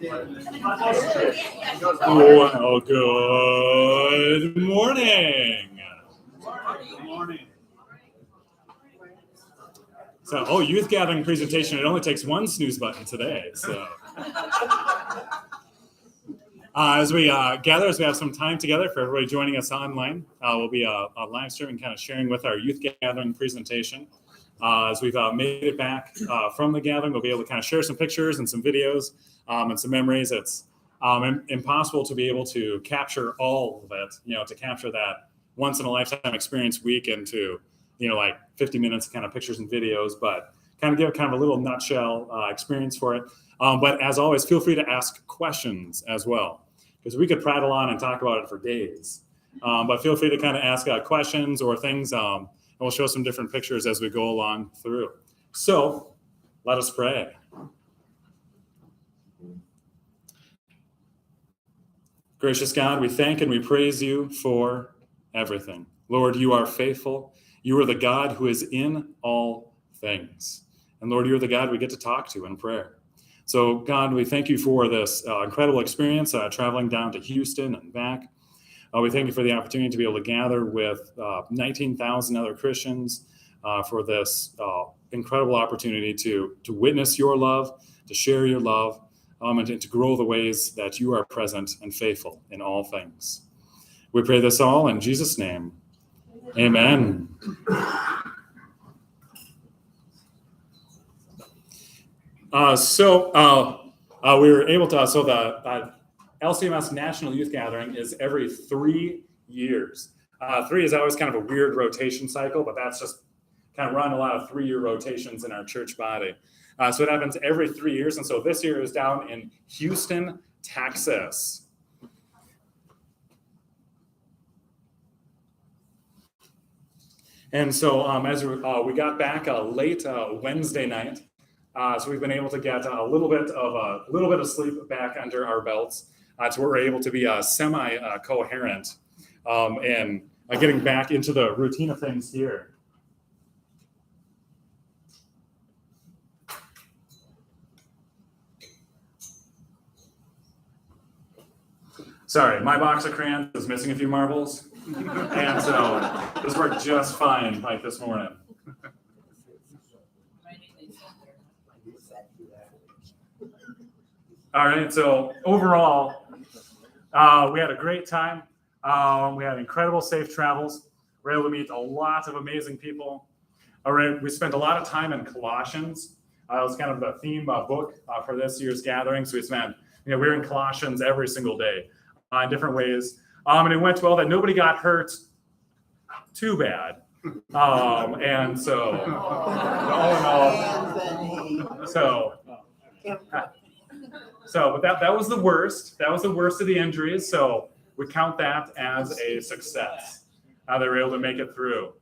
Well, good morning. Good morning. So, youth gathering presentation. It only takes one snooze button today. So, as we gather, as we have some time together for everybody joining us online, we'll be live streaming, kind of sharing with our youth gathering presentation. As we've made it back from the gathering, we'll be able to kind of share some pictures and some videos and some memories. It's impossible to be able to capture all of it, to capture that once in a lifetime experience week into, like 50 minutes of kind of pictures and videos, but kind of give kind of a little nutshell experience for it. But as always, feel free to ask questions as well, because we could prattle on and talk about it for days. But feel free to kind of ask questions or things. And we'll show some different pictures as we go along through. So let us pray. Gracious God, we thank and we praise you for everything. Lord, you are faithful. You are the God who is in all things. And Lord, you're the God we get to talk to in prayer. So God, we thank you for this incredible experience traveling down to Houston and back. We thank you for the opportunity to be able to gather with 19,000 other Christians for this incredible opportunity to witness your love, to share your love, and to grow the ways that you are present and faithful in all things. We pray this all in Jesus' name. Amen. We were able to, so the LCMS National Youth Gathering is every 3 years. 3 is always kind of a weird rotation cycle, but that's just kind of run a lot of 3-year rotations in our church body. So it happens every 3 years. And so this year is down in Houston, Texas. And so as we got back late Wednesday night, so we've been able to get a little bit of sleep back under our belts. So we're able to be semi-coherent and getting back into the routine of things here. Sorry, my box of crayons is missing a few marbles, and so this worked just fine like this morning. All right, so overall, we had a great time. We had incredible safe travels. We were able to meet a lot of amazing people. All right, we spent a lot of time in Colossians. It was kind of the theme book for this year's gathering. So we spent, we were in Colossians every single day in different ways. And it went well that nobody got hurt too bad. And so, but that was the worst. That was the worst of the injuries. So we count that as a success. They were able to make it through.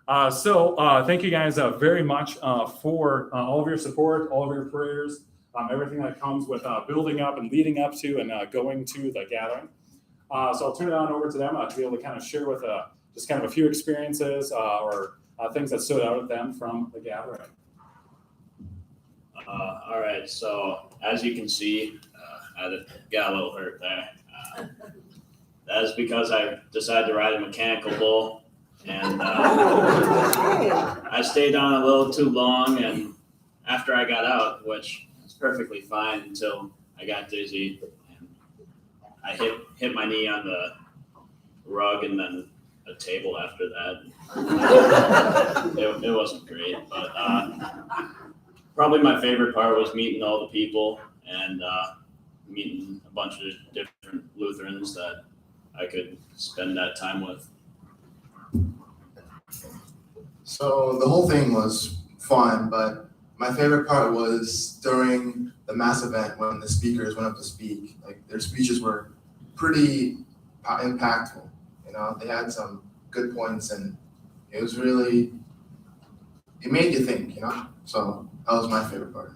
Thank you guys very much for all of your support, all of your prayers, everything that comes with building up and leading up to and going to the gathering. So I'll turn it on over to them to be able to kind of share with just kind of a few experiences or things that stood out at them from the gathering. All right, so as you can see, I got a little hurt there. That is because I decided to ride a mechanical bull, and I stayed on a little too long, and after I got out, which was perfectly fine until I got dizzy, and I hit my knee on the rug and then a table after that. It wasn't great, but probably my favorite part was meeting all the people and meeting a bunch of different Lutherans that I could spend that time with. So the whole thing was fun, but my favorite part was during the mass event when the speakers went up to speak. Like, their speeches were pretty impactful. They had some good points, and it was really, it made you think, So that was my favorite part.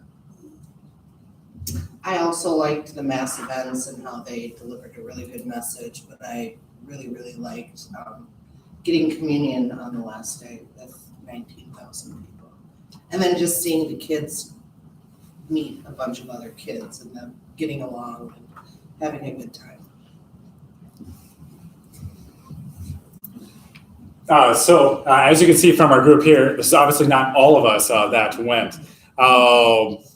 I also liked the mass events and how they delivered a really good message, but I really, really liked getting communion on the last day with 19,000 people. And then just seeing the kids meet a bunch of other kids and them getting along and having a good time. As you can see from our group here, this is obviously not all of us that went.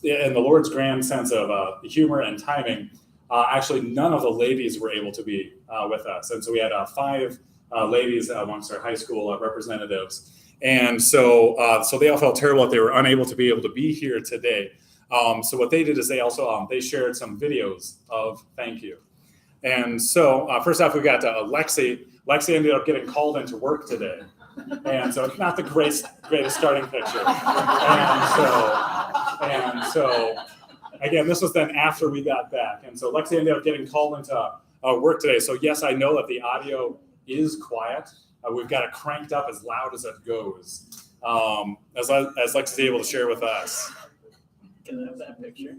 In the Lord's grand sense of humor and timing, actually none of the ladies were able to be with us. And so we had 5 ladies amongst our high school representatives. And so they all felt terrible that they were unable to be here today. So what they did is they also they shared some videos of thank you. And so first off, we got Lexi. Lexi ended up getting called into work today. And so it's not the greatest starting picture. And so again, this was then after we got back. And so Lexi ended up getting called into work today. So yes, I know that the audio is quiet. We've got it cranked up as loud as it goes. As Lexi's able to share with us. Can I have that picture?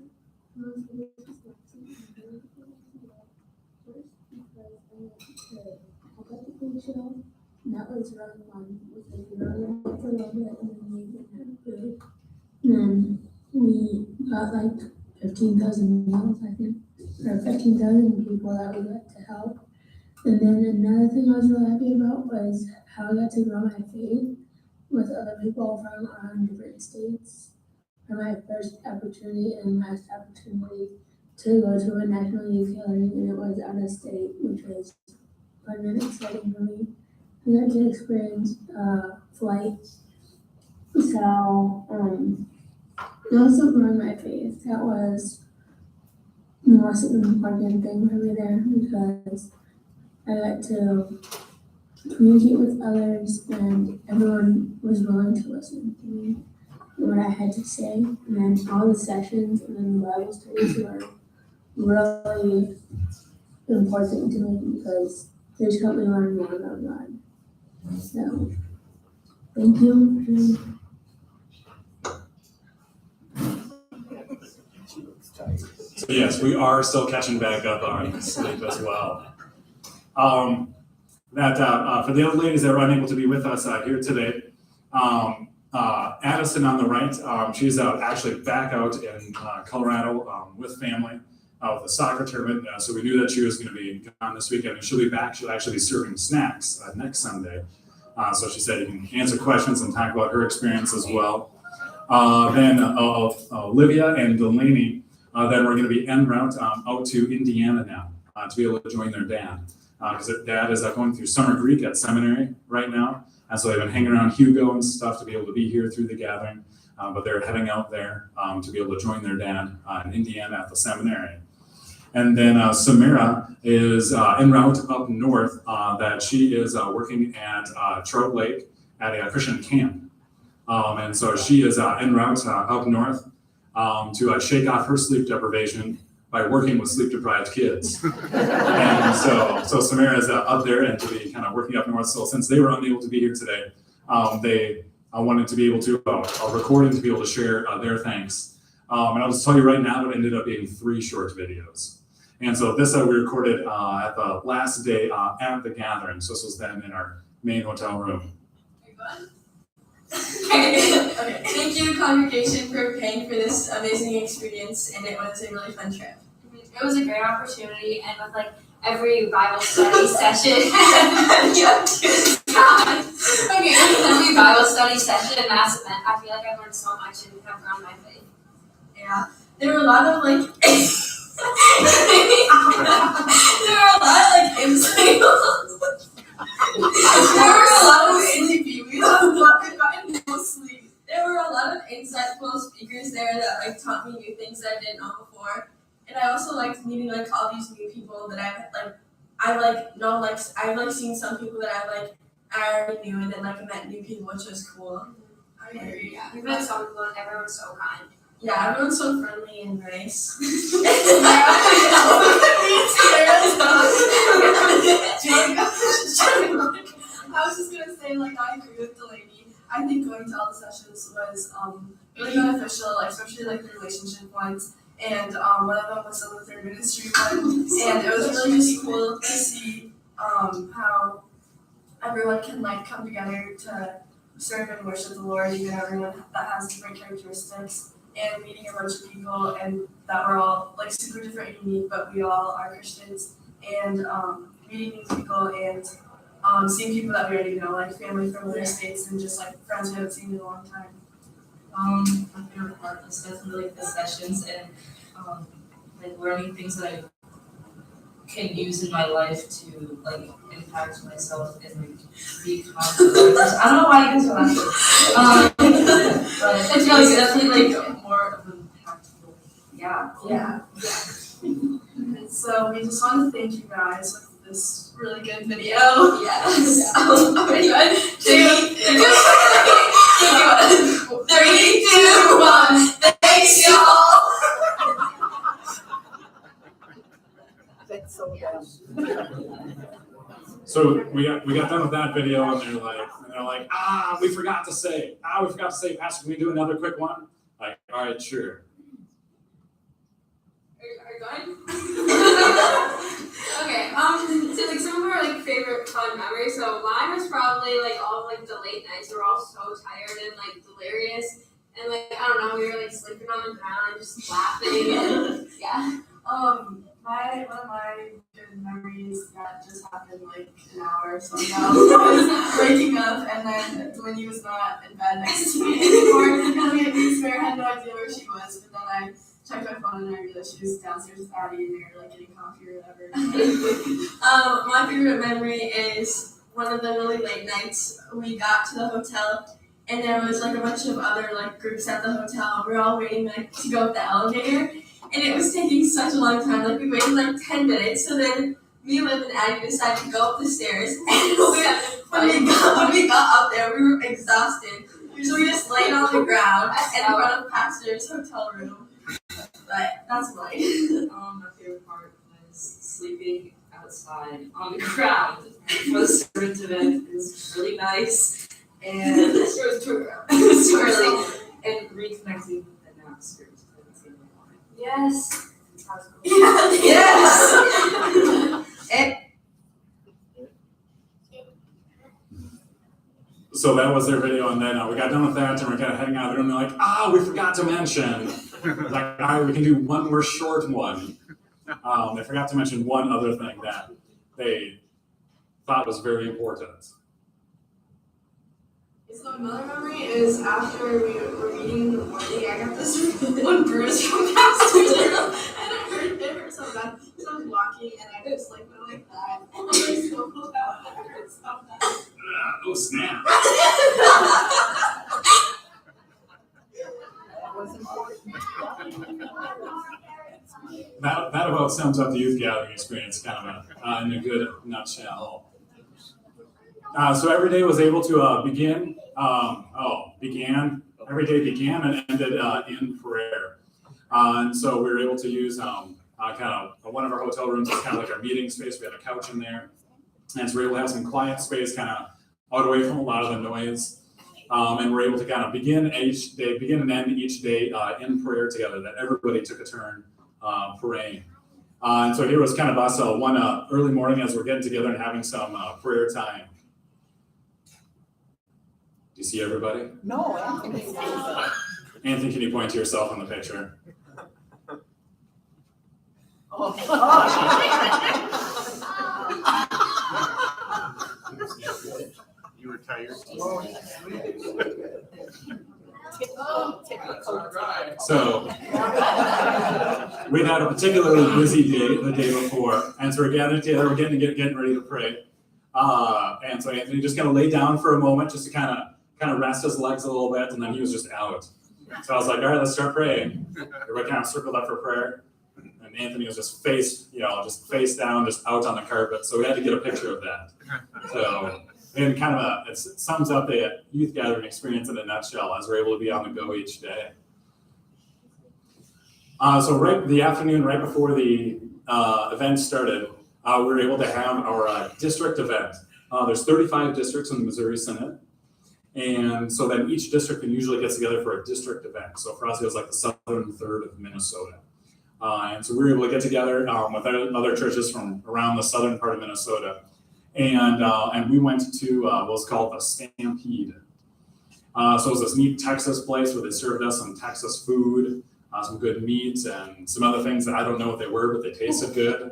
That was round 1. We were for a little bit and then we didn't have food. And then we got like 15,000 meals, I think, or 15,000 people that we got to help. And then another thing I was really happy about was how I got to grow my faith with other people from around different states. For my first opportunity and last opportunity to go to a national youth gathering, and it was out of state, which was fun and exciting for me. I got to experience flights. So, also growing my faith. That was the most important thing for me there because I got to communicate with others and everyone was willing to listen to me and what I had to say. And then all the sessions and then the Bible studies were really important to me because they just helped me learn more about God. So, thank you. So yes, we are still catching back up on sleep as well. For the other ladies that were unable to be with us here today, Addison on the right, she's actually back out in Colorado with family with a soccer tournament. So we knew that she was going to be gone this weekend, and she'll be back. She'll actually be serving snacks next Sunday. So she said you can answer questions and talk about her experience as well. Then Olivia and Delaney, then we're going to be en route out to Indiana now to be able to join their dad. Because their dad is going through summer Greek at seminary right now. And so they've been hanging around Hugo and stuff to be able to be here through the gathering. But they're heading out there to be able to join their dad in Indiana at the seminary. And then Samira is en route up north that she is working at Trout Lake at a Christian camp. And so she is en route up north to shake off her sleep deprivation by working with sleep-deprived kids. And so Samira is up there and to be kind of working up north. So since they were unable to be here today, they wanted to be able to record and to be able to share their thanks. And I'll just tell you right now, it ended up being 3 short videos. And so this we recorded at the last day at the gathering. So this was then in our main hotel room. Okay. Thank you, congregation, for paying for this amazing experience, and it was a really fun trip. It was a great opportunity, and with like every Bible study session, every Bible study session and mass event, I feel like I've learned so much and have grown my faith. Yeah, there were a lot of like, insight. There were a lot of There were a lot of insightful speakers there that like taught me new things that I didn't know before, and I also liked meeting like all these new people that I've seen some people that I already knew, and then like I met new people, which was cool. I agree. Yeah, we've met so people, and everyone's so kind. Yeah, everyone's so friendly and nice. I was just gonna say, like, I agree with Delaney. I think going to all the sessions was really beneficial, like, especially like the relationship ones. And one of them was the Lutheran ministry one. And it was really just cool to see how everyone can like come together to serve and worship the Lord, even everyone that has different characteristics. and meeting a bunch of people and that we're all like super different and unique, but we all are Christians, and meeting new people and seeing people that we already know, like family from other states and just like friends we haven't seen in a long time. My favorite part was definitely like the sessions and like learning things that I can use in my life to like impact myself and like become a better person. I don't know why you guys are laughing. But it's really definitely like more of an impactful. Yeah. And so we just want to thank you guys for this really good video. Yes. Okay, good. 3, 2, 1. Thanks, y'all. That's so dumb. So we got done with that video, and they're like, we forgot to say, Pastor, can we do another quick one? Like, all right, sure. Are you going? Okay, so like some of our like favorite fun memories. So mine was probably like all of like the late nights. We were all so tired and like delirious, and like I don't know, we were like sleeping on the ground and just laughing. And, yeah. One of my good memories that just happened like an hour or so ago was waking up and then Winnie was not in bed next to me anymore. And we had no idea where she was, but then I checked my phone and I realized she was downstairs with Addie and they were like getting coffee or whatever. My favorite memory is one of the really late nights we got to the hotel and there was like a bunch of other like groups at the hotel. We were all waiting like to go up the elevator and it was taking such a long time. Like we waited like 10 minutes. So then me, Liv, and Addie decided to go up the stairs. And when we got up there, we were exhausted. So we just laid on the ground in front of Pastor's hotel room. But that's mine. My favorite part was sleeping outside on the ground for the servant event. It was really nice. And it was too early. And reconnecting with the Napsters. Yes. Yes! So that was their video, and then we got done with that, and we're kind of heading out of the room. They're like, we forgot to mention. Like, all right, we can do one more short one. They forgot to mention one other thing that they thought was very important. So another memory is after we were meeting in the morning, I got this one bruise from Pastor's room, and it hurt so bad. So I was walking, and I just like went like that, and I just pulled out, and it hurt so bad. Oh, snap. That about sums up the youth gathering experience, kind of in a good nutshell. So every day was able to every day began and ended in prayer. And so we were able to use kind of one of our hotel rooms is kind of like our meeting space. We had a couch in there. And so we were able to have some quiet space kind of out away from a lot of the noise. And we're able to kind of begin and end each day in prayer together, that everybody took a turn praying. And so here was kind of us one early morning as we're getting together and having some prayer time. Do you see everybody? No, Anthony. Anthony, can you point to yourself in the picture? You were tired. So we had a particularly busy day the day before, and so we're gathered together, we're getting ready to pray. And so Anthony just kind of laid down for a moment just to kind of rest his legs a little bit, and then he was just out. So I was like, all right, let's start praying. Everybody kind of circled up for prayer. And Anthony was just face down, just out on the carpet. So we had to get a picture of that. So, and kind of it sums up the youth gathering experience in a nutshell, as we're able to be on the go each day. So right the afternoon, right before the event started, we were able to have our district event. There's 35 districts in the Missouri Synod. And so then each district usually gets together for a district event. So for us, it was like the southern third of Minnesota. And so we were able to get together with other churches from around the southern part of Minnesota. And we went to what was called the Stampede. So it was this neat Texas place where they served us some Texas food, some good meat, and some other things that I don't know what they were, but they tasted good.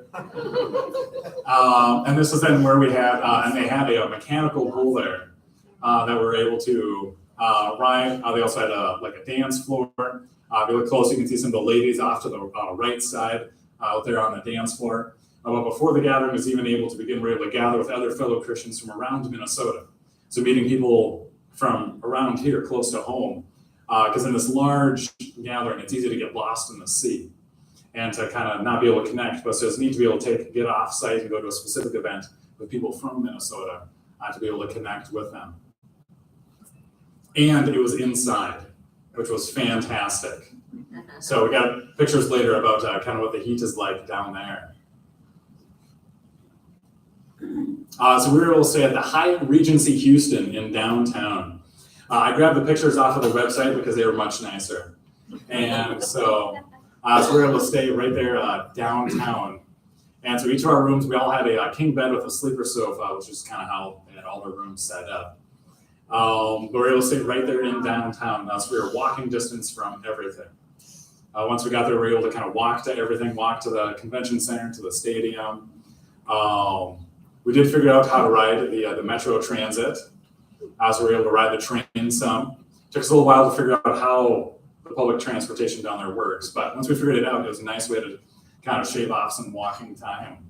And this is then where we had, and they had a mechanical bull there that we were able to ride. They also had a dance floor. If you look close, you can see some of the ladies off to the right side out there on the dance floor. But before the gathering was even able to begin, we were able to gather with other fellow Christians from around Minnesota. So meeting people from around here, close to home, because in this large gathering, it's easy to get lost in the sea and to kind of not be able to connect. But so it's neat to be able to get off site and go to a specific event with people from Minnesota to be able to connect with them. And it was inside, which was fantastic. So we got pictures later about kind of what the heat is like down there. So we were able to stay at the Hyatt Regency Houston in downtown. I grabbed the pictures off of the website because they were much nicer. And so we were able to stay right there downtown. And so each of our rooms, we all had a king bed with a sleeper sofa, which is kind of how they had all the rooms set up. But we were able to stay right there in downtown. So we were walking distance from everything. Once we got there, we were able to kind of walk to everything, walk to the convention center, to the stadium. We did figure out how to ride the Metro Transit. So we were able to ride the train some. Took us a little while to figure out how the public transportation down there works. But once we figured it out, it was a nice way to kind of shave off some walking time.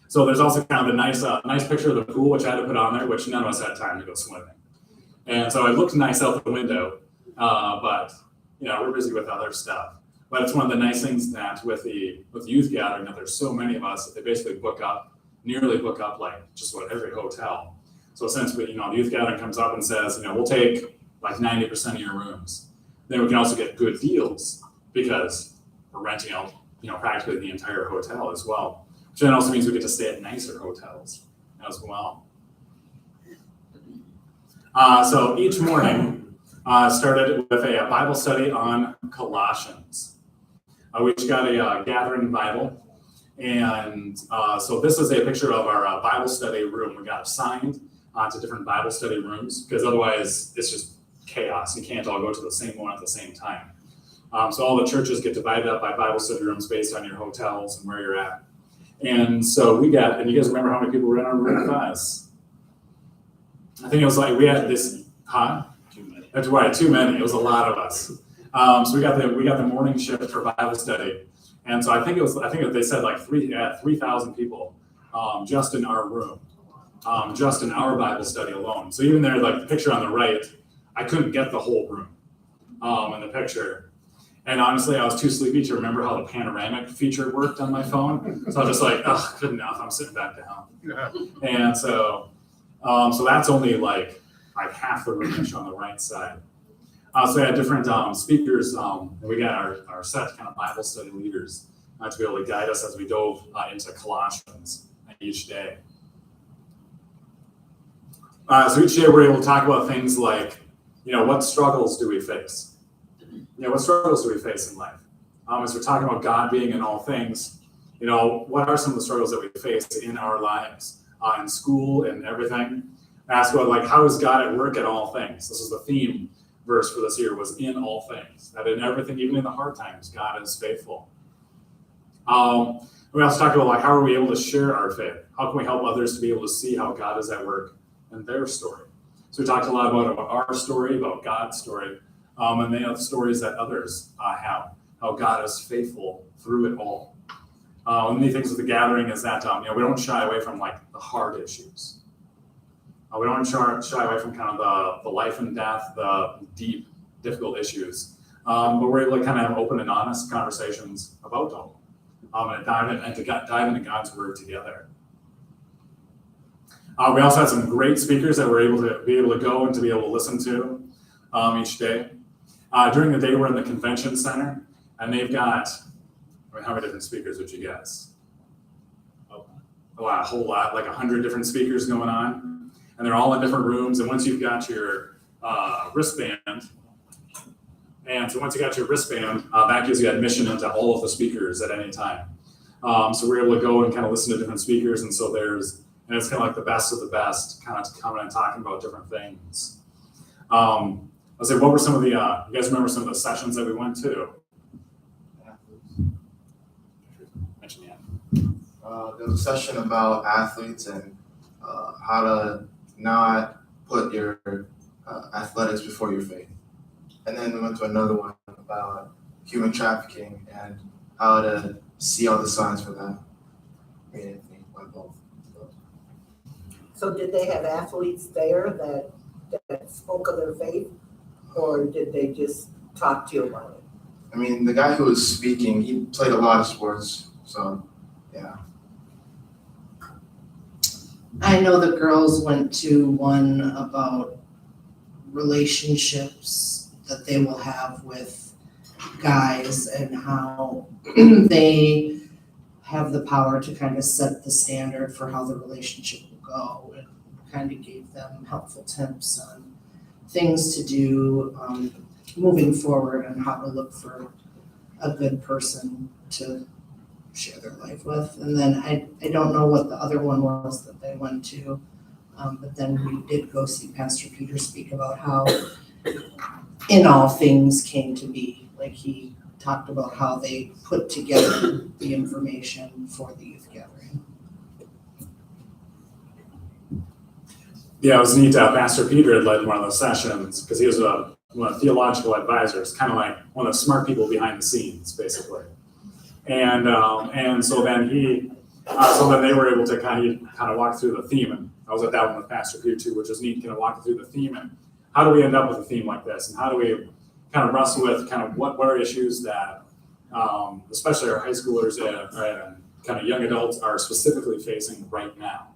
So there's also kind of a nice picture of the pool, which I had to put on there, which none of us had time to go swimming. And so it looked nice out the window, but we're busy with other stuff. But it's one of the nice things that with the youth gathering, that there's so many of us that they basically nearly book up like just about every hotel. So since the youth gathering comes up and says, we'll take like 90% of your rooms, then we can also get good deals because we're renting out, practically the entire hotel as well. Which then also means we get to stay at nicer hotels as well. So each morning started with a Bible study on Colossians. We each got a gathering Bible. And so this is a picture of our Bible study room. We got assigned to different Bible study rooms because otherwise it's just chaos. You can't all go to the same one at the same time. So all the churches get divided up by Bible study rooms based on your hotels and where you're at. And so and you guys remember how many people were in our room with us? I think it was like we had this, Too many. That's right, too many. It was a lot of us. So we got the morning shift for Bible study. And so I think they said like 3,000 people just in our room, just in our Bible study alone. So even there, like the picture on the right, I couldn't get the whole room in the picture. And honestly, I was too sleepy to remember how the panoramic feature worked on my phone. So I was just like, good enough. I'm sitting back down. Yeah. And so that's only like half the room on the right side. So we had different speakers, and we got our set kind of Bible study leaders to be able to guide us as we dove into Colossians each day. So each day we're able to talk about things like, what struggles do we face? What struggles do we face in life? As we're talking about God being in all things, what are some of the struggles that we face in our lives, in school and everything? Ask about like, how is God at work at all things? This is the theme verse for this year, was in all things. That in everything, even in the hard times, God is faithful. We also talked about like, how are we able to share our faith? How can we help others to be able to see how God is at work in their story? So we talked a lot about our story, about God's story, and then the stories that others have, how God is faithful through it all. One of the things with the gathering is that we don't shy away from like the hard issues. We don't shy away from kind of the life and death, the deep, difficult issues. But we're able to kind of have open and honest conversations about them and to dive into God's word together. We also had some great speakers that we're able to go and to be able to listen to each day. During the day, we're in the convention center, and they've got, how many different speakers would you guess? A whole lot, like 100 different speakers going on, and they're all in different rooms. And once you've got your wristband, that gives you admission into all of the speakers at any time. So we're able to go and kind of listen to different speakers, and it's kind of like the best of the best, kind of coming and talking about different things. Let's say, what were some of the, you guys remember some of the sessions that we went to? Mention that. There was a session about athletes and how to not put your athletics before your faith. And then we went to another one about human trafficking and how to see all the signs for that. Me and Anthony went both. So did they have athletes there that spoke of their faith, or did they just talk to you about it? I mean, the guy who was speaking, he played a lot of sports, so yeah. I know the girls went to one about relationships that they will have with guys and how they have the power to kind of set the standard for how the relationship will go, and kind of gave them helpful tips on things to do moving forward and how to look for a good person to share their life with. And then I don't know what the other one was that they went to, but then we did go see Pastor Peter speak about how in all things came to be. Like, he talked about how they put together the information for the youth gathering. Yeah, it was neat. Pastor Peter had led one of the sessions because he was one of the theological advisors, kind of like one of the smart people behind the scenes, basically. And so then they were able to kind of walk through the theme, and I was at that one with Pastor Peter too, which was neat, kind of walking through the theme and how do we end up with a theme like this, and how do we kind of wrestle with kind of what are issues that especially our high schoolers and kind of young adults are specifically facing right now.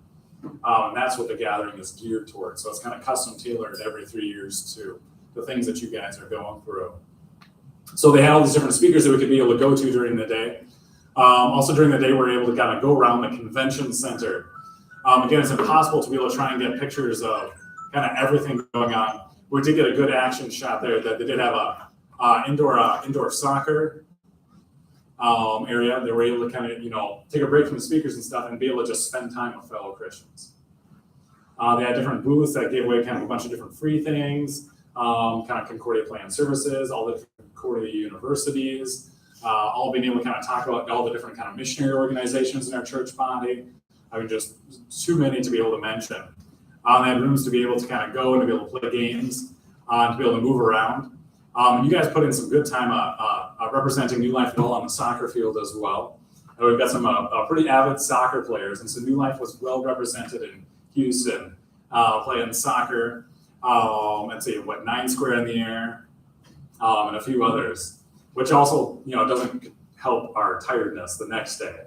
And that's what the gathering is geared towards. So it's kind of custom tailored every 3 years to the things that you guys are going through. So they had all these different speakers that we could be able to go to during the day. Also during the day, we're able to kind of go around the convention center. Again, it's impossible to be able to try and get pictures of kind of everything going on. We did get a good action shot there that they did have a indoor soccer area. They were able to kind of, take a break from the speakers and stuff and be able to just spend time with fellow Christians. They had different booths that gave away kind of a bunch of different free things, kind of Concordia Plan Services, all the different Concordia universities, all being able to kind of talk about all the different kind of missionary organizations in our church body. I mean, just too many to be able to mention. They had rooms to be able to kind of go and to be able to play games, to be able to move around. You guys put in some good time representing New Life Ball on the soccer field as well. And we've got some pretty avid soccer players, and so New Life was well represented in Houston, playing soccer. Let's see, 9 square in the air, and a few others, which also doesn't help our tiredness the next day.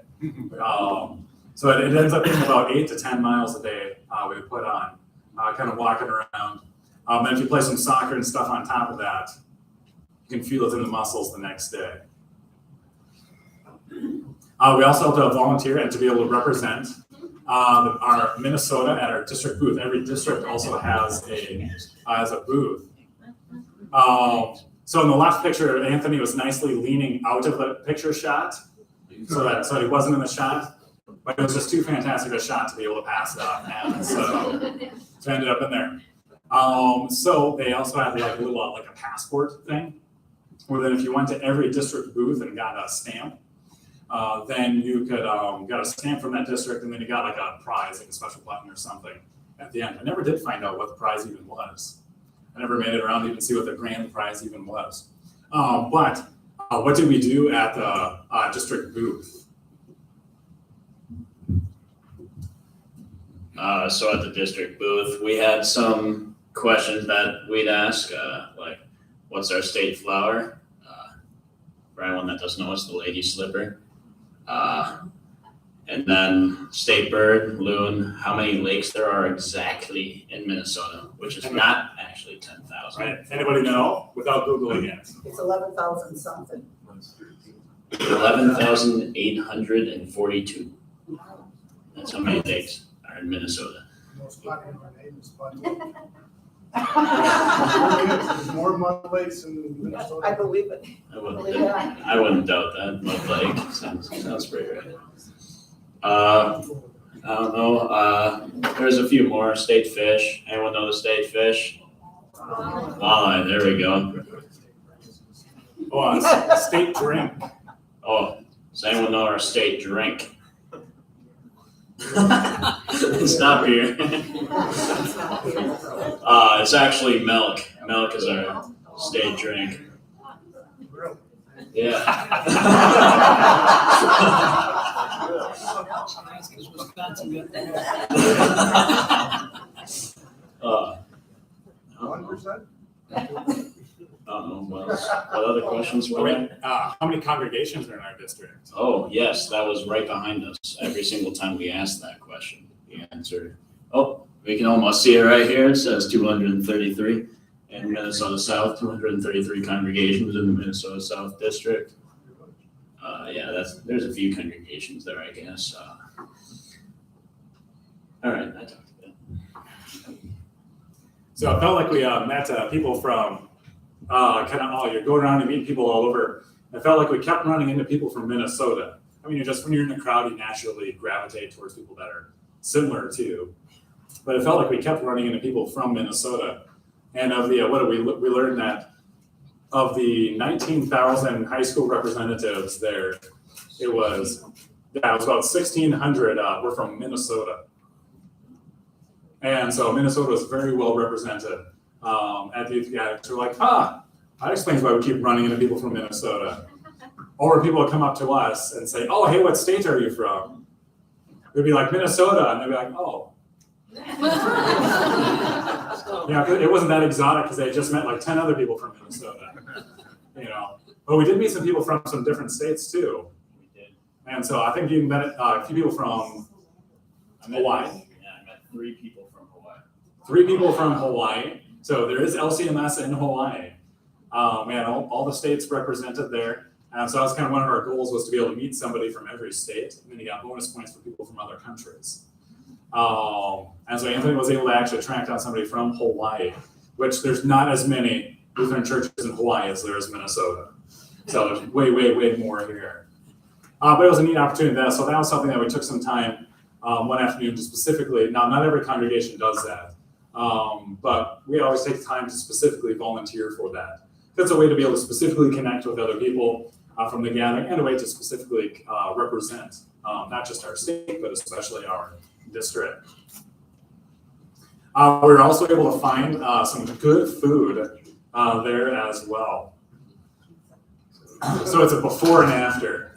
So it ends up being about 8 to 10 miles a day we put on, kind of walking around. And if you play some soccer and stuff on top of that, you can feel it in the muscles the next day. We also have to volunteer and to be able to represent our Minnesota at our district booth. Every district also has a booth. So in the left picture, Anthony was nicely leaning out of the picture shot, so he wasn't in the shot. But it was just too fantastic a shot to be able to pass it off. And so I ended up in there. So they also have like a little like a passport thing, where then if you went to every district booth and got a stamp, then you could got a stamp from that district, and then you got like a prize, like a special button or something at the end. I never did find out what the prize even was. I never made it around to even see what the grand prize even was. But what did we do at the district booth? So at the district booth, we had some questions that we'd ask, like, what's our state flower? For anyone that doesn't know, it's the lady slipper. And then state bird, loon, how many lakes there are exactly in Minnesota, which is not actually 10,000. Right. Anybody know without Googling it? It's 11,000 something. 11,842. That's how many lakes are in Minnesota. Most popular name is Bud Lake. There's more Mud Lakes in Minnesota. I believe it. I wouldn't doubt that. Mud Lake sounds pretty right. I don't know. There's a few more state fish. Anyone know the state fish? Walleye, there we go. Oh, state drink. Oh, does anyone know our state drink? It's not beer. It's actually milk. Milk is our state drink. Yeah. uh, 1%? what other questions were there? How many congregations are in our district? Oh, yes, that was right behind us. Every single time we asked that question, the answer, we can almost see it right here. It says 233 in Minnesota South, 233 congregations in the Minnesota South District. There's a few congregations there, I guess. All right, I talked about it. So it felt like we met people from you're going around and meeting people all over. It felt like we kept running into people from Minnesota. I mean, when you're in the crowd, you naturally gravitate towards people that are similar to you. But it felt like we kept running into people from Minnesota. And of the, we learned that of the 19,000 high school representatives there, it was about 1,600 were from Minnesota. And so Minnesota was very well represented at the youth gatherings. So we're like, that explains why we keep running into people from Minnesota. Or people would come up to us and say, oh, hey, what state are you from? We'd be like, Minnesota. And they'd be like, oh. It wasn't that exotic because they had just met like 10 other people from Minnesota. But we did meet some people from some different states too. We did. And so I think you met a few people from Hawaii. Yeah, I met 3 people from Hawaii. 3 people from Hawaii. So there is LCMS in Hawaii. All the states represented there. And so that was kind of one of our goals, was to be able to meet somebody from every state. And then you got bonus points for people from other countries. And so Anthony was able to actually track down somebody from Hawaii, which there's not as many Lutheran churches in Hawaii as there is Minnesota. So there's way, way, way more here. But it was a neat opportunity. So that was something that we took some time one afternoon to specifically, now not every congregation does that, but we always take time to specifically volunteer for that. That's a way to be able to specifically connect with other people from the gathering, and a way to specifically represent not just our state, but especially our district. We were also able to find some good food there as well. So it's a before and after.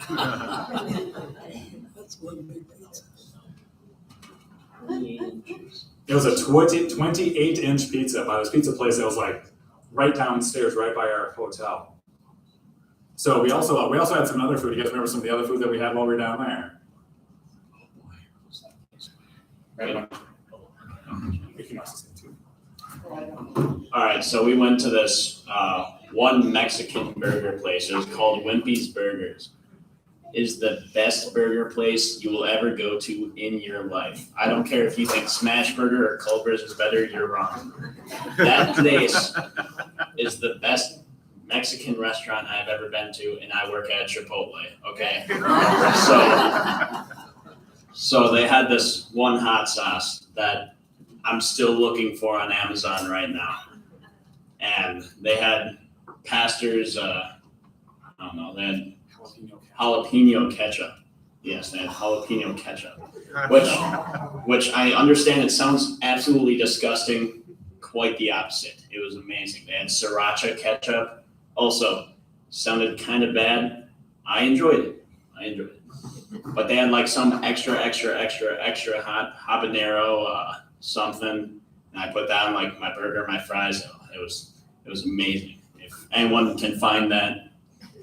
It was a 28-inch pizza by this pizza place that was like right downstairs, right by our hotel. So we also had some other food. You guys remember some of the other food that we had while we were down there? Right. All right, so we went to this one Mexican burger place. It was called Wimpy's Burgers. Is the best burger place you will ever go to in your life. I don't care if you think Smash Burger or Culver's is better, you're wrong. That place is the best Mexican restaurant I've ever been to, and I work at Chipotle, okay? So they had this one hot sauce that I'm still looking for on Amazon right now. And they had Pastor's, they had jalapeno ketchup. Yes, they had jalapeno ketchup, which I understand it sounds absolutely disgusting. Quite the opposite. It was amazing. They had sriracha ketchup. Also, sounded kind of bad. I enjoyed it. But they had like some extra hot habanero something, and I put that on like my burger, my fries. It was amazing. If anyone can find that,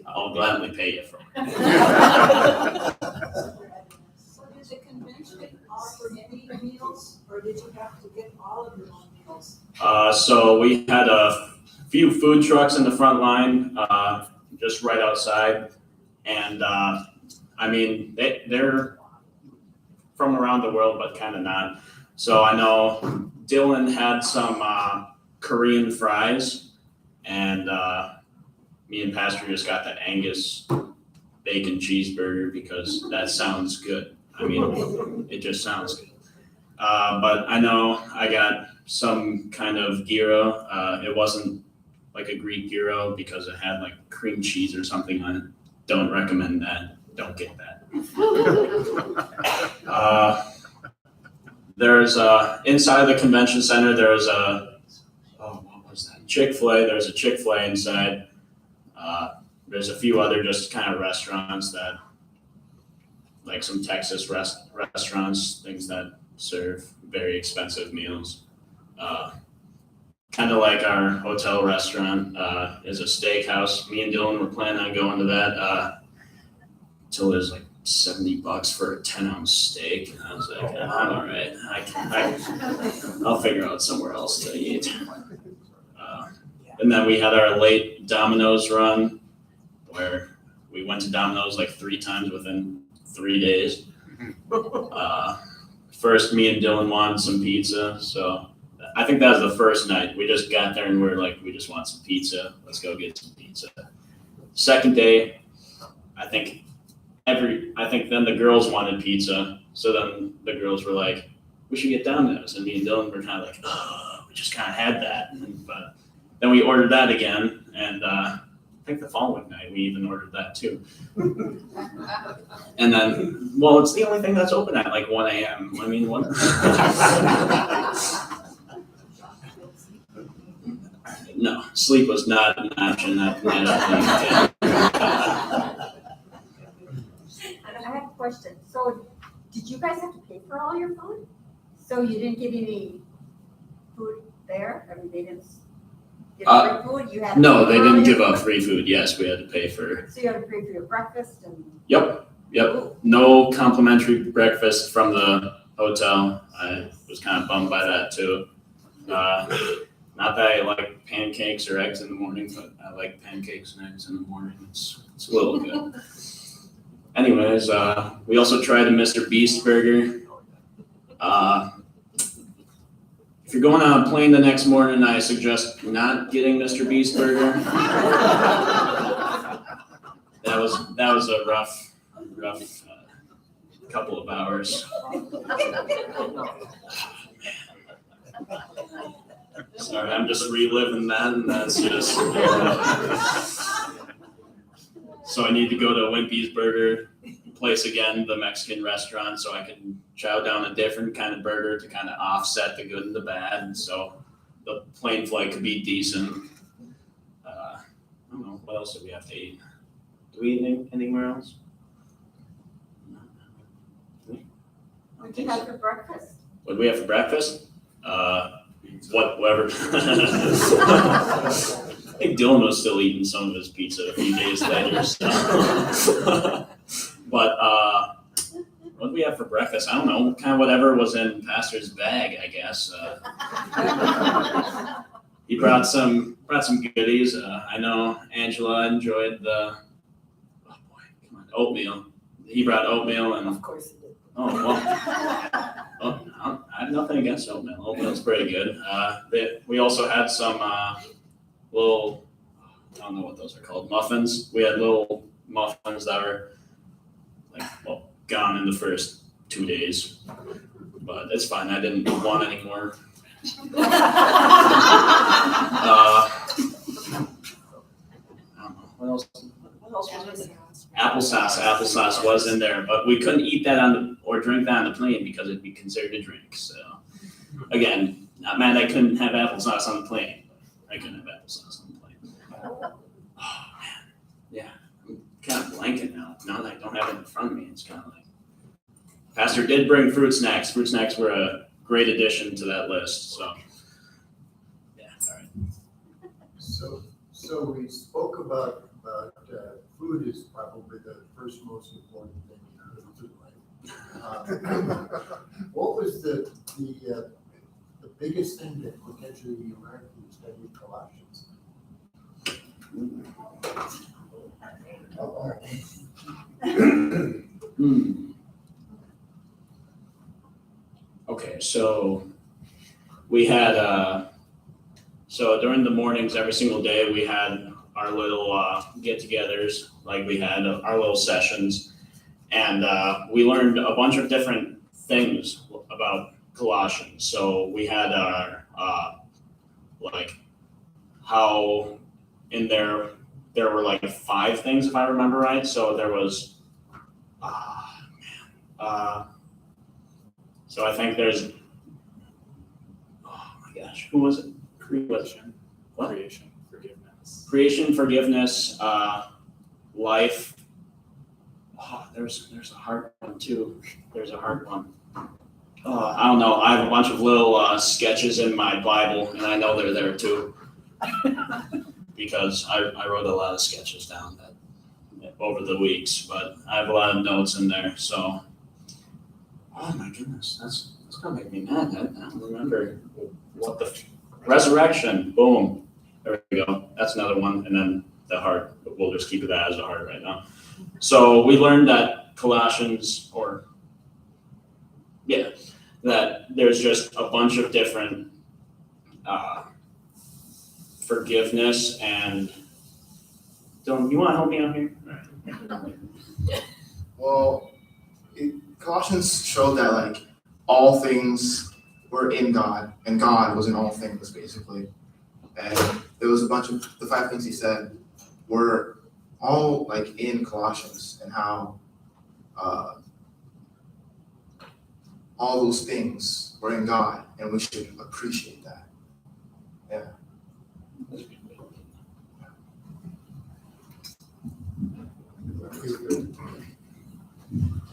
I'll gladly pay you for it. So did the convention offer any meals, or did you have to get all of your own meals? So we had a few food trucks in the front line, just right outside, and they're from around the world, but kind of not. So I know Dylan had some Korean fries, and me and Pastor just got the Angus bacon cheeseburger because that sounds good. I mean, it just sounds good. But I know I got some kind of gyro. It wasn't like a Greek gyro because it had like cream cheese or something on it. Don't recommend that. Don't get that. There's inside the convention center. There's what was that? Chick-fil-A. There's a Chick-fil-A inside. There's a few other just kind of restaurants that, like some Texas restaurants, things that serve very expensive meals. Kind of like our hotel restaurant is a steakhouse. Me and Dylan were planning on going to that till it was like $70 for a 10-ounce steak. And I was like, all right, I'll figure out somewhere else to eat. And then we had our late Domino's run where we went to Domino's like 3 times within 3 days. First, me and Dylan wanted some pizza, so I think that was the first night. We just got there and we were like, we just want some pizza. Let's go get some pizza. Second day, I think then the girls wanted pizza. So then the girls were like, we should get Domino's. And me and Dylan were kind of like, oh, we just kind of had that. But then we ordered that again. And I think the following night we even ordered that too. And then, well, it's the only thing that's open at like 1 a.m. I mean, what? No, sleep was not an option that night. I have a question. So did you guys have to pay for all your food? So you didn't get any food there? I mean, they didn't give free food? You had to No, pay they for all didn't your give up food? free food. Yes, we had to pay for. So you had to pay for your breakfast and? Yep. No complimentary breakfast from the hotel. I was kind of bummed by that too. Not that I like pancakes or eggs in the morning, but I like pancakes and eggs in the morning. It's a little good. Anyways, we also tried a Mr. Beast burger. If you're going on a plane the next morning, I suggest not getting Mr. Beast burger. That was a rough couple of hours. Sorry, I'm just reliving that, and that's just. So I need to go to Wimpy's Burger place again, the Mexican restaurant, so I can chow down a different kind of burger to kind of offset the good and the bad, and so the plane flight could be decent. I don't know, what else do we have to eat? Do we eat anywhere else? What did you have for breakfast? What do we have for breakfast? Whatever. I think Dylan was still eating some of his pizza a few days later. So. But what do we have for breakfast? I don't know. Kind of whatever was in Pastor's bag, I guess. He brought some goodies. I know Angela enjoyed the oatmeal. He brought oatmeal and. Of course it did. Oh, well. Oh, I have nothing against oatmeal. Oatmeal's pretty good. We also had some little, I don't know what those are called, muffins. We had little muffins that were gone in the first 2 days. But it's fine. I didn't want any more. I don't know. What else was in there? Applesauce was in there, but we couldn't eat that or drink that on the plane because it'd be considered a drink. So, again, not mad I couldn't have applesauce on the plane. I couldn't have applesauce on the plane. Oh man, yeah, I'm kind of blanking now. Now that I don't have it in front of me, it's kind of like. Pastor did bring fruit snacks. Fruit snacks were a great addition to that list. So, yeah, all right. So we spoke about food is probably the first most important thing in our life. What was the biggest thing that potentially you learned from studying Colossians? Okay, so we had so during the mornings every single day we had our little get-togethers, like we had our little sessions, and we learned a bunch of different things about Colossians. So we had our like how in there were like 5 things, if I remember right. So there was, so I think there's, oh my gosh, who was it? Creation. What? Creation, forgiveness. Creation, forgiveness, life. Oh, there's a hard one too. There's a hard one. I don't know. I have a bunch of little sketches in my Bible, and I know they're there too, because I wrote a lot of sketches down over the weeks. But I have a lot of notes in there. So, oh my goodness, that's gonna make me mad. I don't remember what the resurrection. Boom. There we go. That's another one, and then the heart. But we'll just keep that as a heart right now. So we learned that Colossians, that there's just a bunch of different forgiveness and. Don't you want to help me out here? Well, Colossians showed that like all things were in God, and God was in all things basically. And there was a bunch of the 5 things he said were all like in Colossians, and how all those things were in God, and we should appreciate that. Yeah.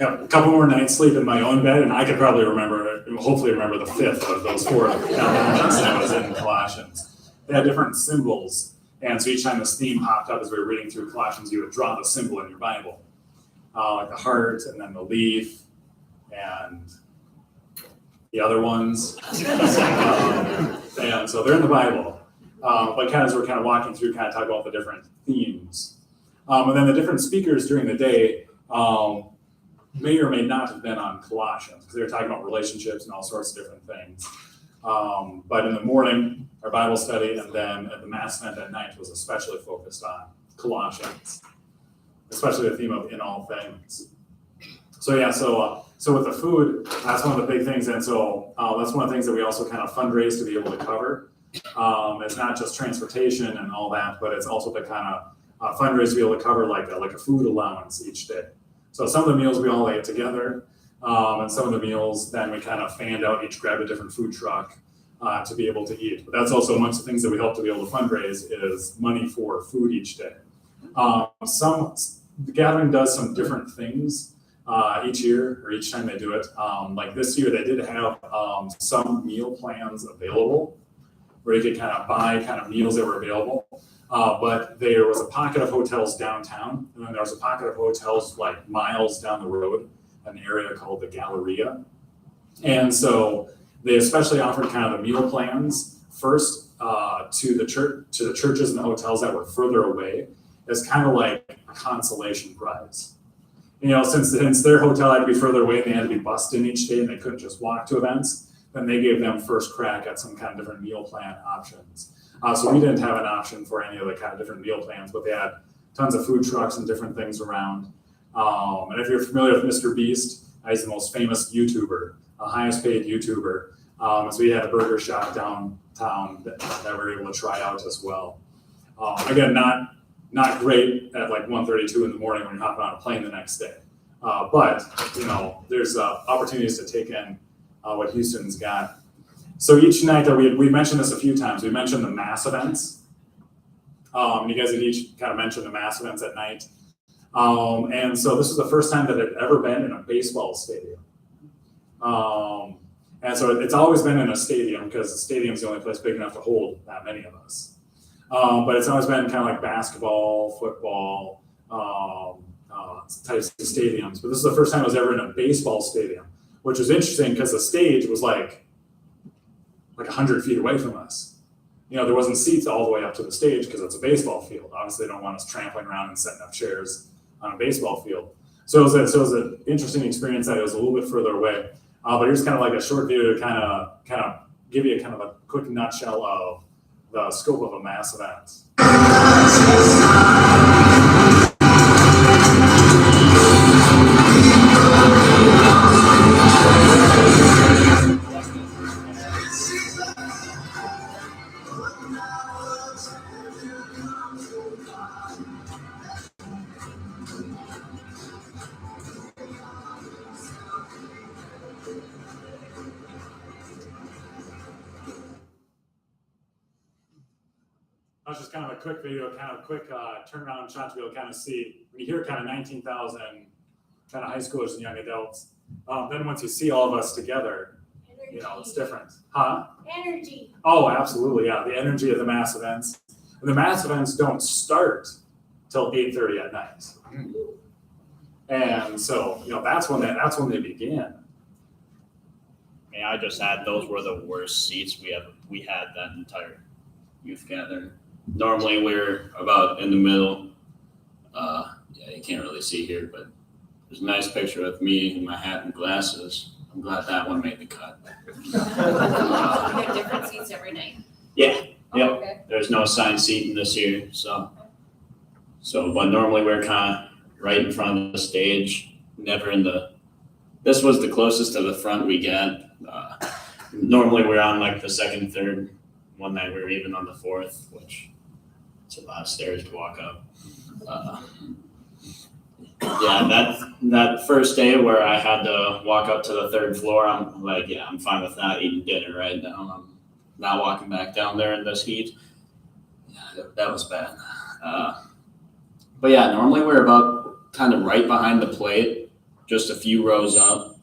Yeah, a couple more nights sleep in my own bed, and I could probably hopefully remember the 5th of those 4 elements that was in Colossians. They had different symbols, and so each time this theme popped up as we were reading through Colossians, you would draw the symbol in your Bible, like the heart, and then the leaf, and the other ones. And so they're in the Bible. But kind of as we're kind of walking through, kind of talk about the different themes. And then the different speakers during the day may or may not have been on Colossians, because they were talking about relationships and all sorts of different things. But in the morning, our Bible study, and then at the Mass event at night was especially focused on Colossians, especially the theme of in all things. So yeah, so with the food, that's one of the big things, and so that's one of the things that we also kind of fundraise to be able to cover. It's not just transportation and all that, but it's also to kind of fundraise to be able to cover like a food allowance each day. So some of the meals we all ate together, and some of the meals then we kind of fanned out, each grabbed a different food truck to be able to eat. But that's also amongst the things that we help to be able to fundraise is money for food each day. The gathering does some different things each year or each time they do it. Like this year, they did have some meal plans available where you could kind of buy kind of meals that were available. But there was a pocket of hotels downtown, and then there was a pocket of hotels like miles down the road, an area called the Galleria. And so they especially offered kind of the meal plans first to the churches and the hotels that were further away as kind of like a consolation prize. You know, since their hotel had to be further away and they had to be bussed in each day and they couldn't just walk to events, then they gave them first crack at some kind of different meal plan options. So we didn't have an option for any of the kind of different meal plans, but they had tons of food trucks and different things around. And if you're familiar with Mr. Beast, he's the most famous YouTuber, highest paid YouTuber. So we had a burger shop downtown that we were able to try out as well. Again, not great at like 1:32 in the morning when you're hopping on a plane the next day. But, you know, there's opportunities to take in what Houston's got. So each night that we mentioned this a few times, we mentioned the mass events. You guys had each kind of mentioned the mass events at night. And so this was the first time that it had ever been in a baseball stadium. And so it's always been in a stadium because the stadium's the only place big enough to hold that many of us. But it's always been kind of like basketball, football, types of stadiums. But this is the first time it was ever in a baseball stadium, which was interesting because the stage was like 100 feet away from us. You know, there wasn't seats all the way up to the stage because it's a baseball field. Obviously, they don't want us trampling around and setting up chairs on a baseball field. So it was an interesting experience that it was a little bit further away. But here's kind of like a short video to kind of give you kind of a quick nutshell of the scope of a mass event. was just kind of a quick video, kind of quick turnaround shot to be able to kind of see, when you hear kind of 19,000 kind of high schoolers and young adults, then once you see all of us together, you know, it's different. Huh? Energy. Oh, absolutely, yeah, the energy of the mass events. And the mass events don't start till 8:30 at night. And so, you know, that's when they begin. May I just add, those were the worst seats we had that entire youth gathering. Normally we're about in the middle. Yeah, you can't really see here, but there's a nice picture of me in my hat and glasses. I'm glad that one made the cut. You have different seats every night? Yeah, yep. Oh, okay. There's no assigned seating this year, but normally we're kind of right in front of the stage, never in this was the closest to the front we get. Normally we're on like the second, third. One night we were even on the fourth, which it's a lot of stairs to walk up. Yeah, that first day where I had to walk up to the third floor, I'm like, yeah, I'm fine with not eating dinner right now. I'm not walking back down there in this heat. Yeah, that was bad. But yeah, normally we're about kind of right behind the plate, just a few rows up.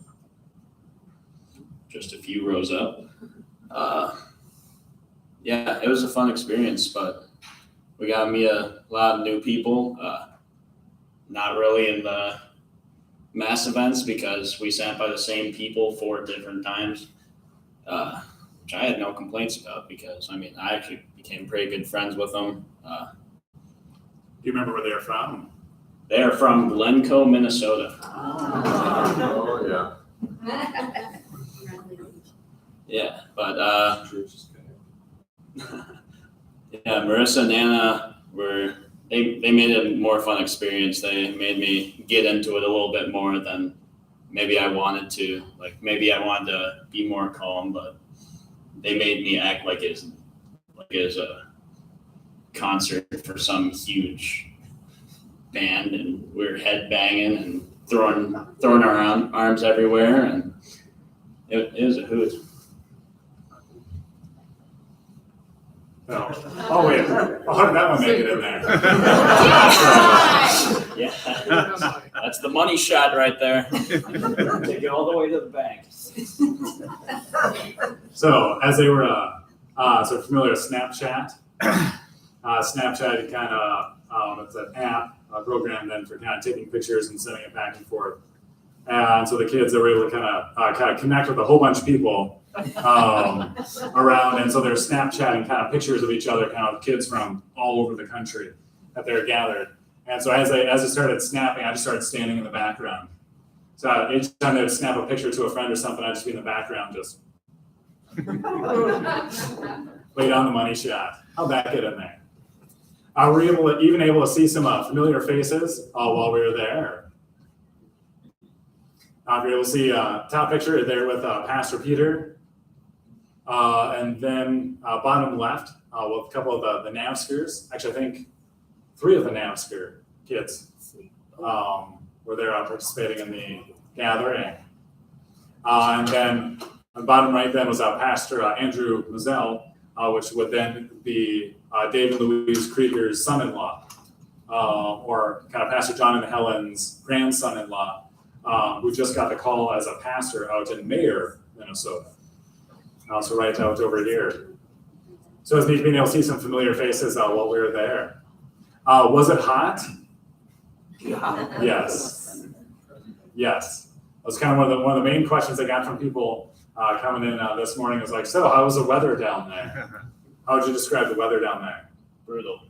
Yeah, it was a fun experience, but we got to meet a lot of new people. Not really in the mass events because we sat by the same people 4 different times, which I had no complaints about because, I mean, I actually became pretty good friends with them. Do you remember where they were from? They are from Glencoe, Minnesota. Oh, yeah. Yeah, but yeah, Marissa and Anna they made it a more fun experience. They made me get into it a little bit more than maybe I wanted to. Like maybe I wanted to be more calm, but they made me act like it was a concert for some huge band, and we're headbanging and throwing our arms everywhere, and it was a hoot. Oh wait, how did that one make it in there? Yeah, that's the money shot right there. Take it all the way to the bank. So as they were, so familiar with Snapchat? Snapchat kind of, it's an app, a program then for kind of taking pictures and sending it back and forth. And so the kids, they were able to kind of connect with a whole bunch of people around, and so they're Snapchatting kind of pictures of each other, kind of kids from all over the country that they're gathered. And so as I started snapping, I just started standing in the background. So each time they would snap a picture to a friend or something, I'd just be in the background, just lay down the money shot. How'd that get in there? Were we able to see some familiar faces while we were there? You're able to see top picture there with Pastor Peter. And then bottom left with a couple of the NAVSCers. Actually, I think 3 of the NAVSCR kids were there participating in the gathering. And then on bottom right then was Pastor Andrew Mazel, which would then be David Louise Krieger's son-in-law, or kind of Pastor John and Helen's grandson-in-law, who just got the call as a pastor out in Mayer, Minnesota. So right out over here. So it's neat being able to see some familiar faces while we were there. Was it hot? Yes. Yes. That was kind of one of the main questions I got from people coming in this morning. Was like, so how was the weather down there? How would you describe the weather down there? Brutal.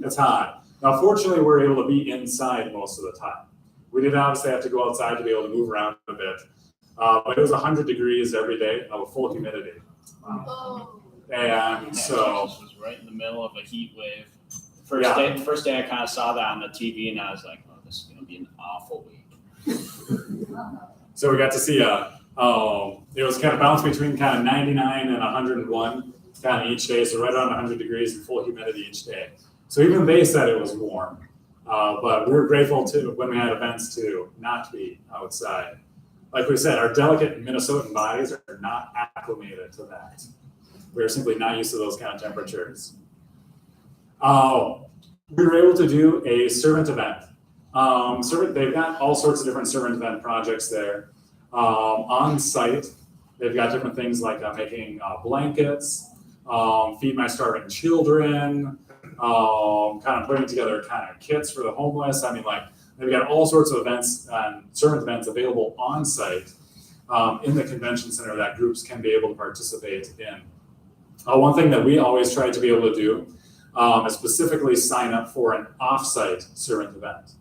It's hot. Now, fortunately, we're able to be inside most of the time. We did obviously have to go outside to be able to move around a bit. But it was 100 degrees every day with full humidity. And so this was right in the middle of a heat wave. First day I kind of saw that on the TV, and I was like, oh, this is going to be an awful week. So we got to see it was kind of balanced between kind of 99 and 101 kind of each day. So right around 100 degrees and full humidity each day. So even they said it was warm. But we were grateful too when we had events to not be outside. Like we said, our delicate Minnesotan bodies are not acclimated to that. We're simply not used to those kind of temperatures. We were able to do a servant event. They've got all sorts of different servant event projects there. On site, they've got different things like making blankets, feed my starving children, kind of putting together kind of kits for the homeless. I mean, like, they've got all sorts of events and servant events available on site in the convention center that groups can be able to participate in. One thing that we always try to be able to do is specifically sign up for an off-site servant event.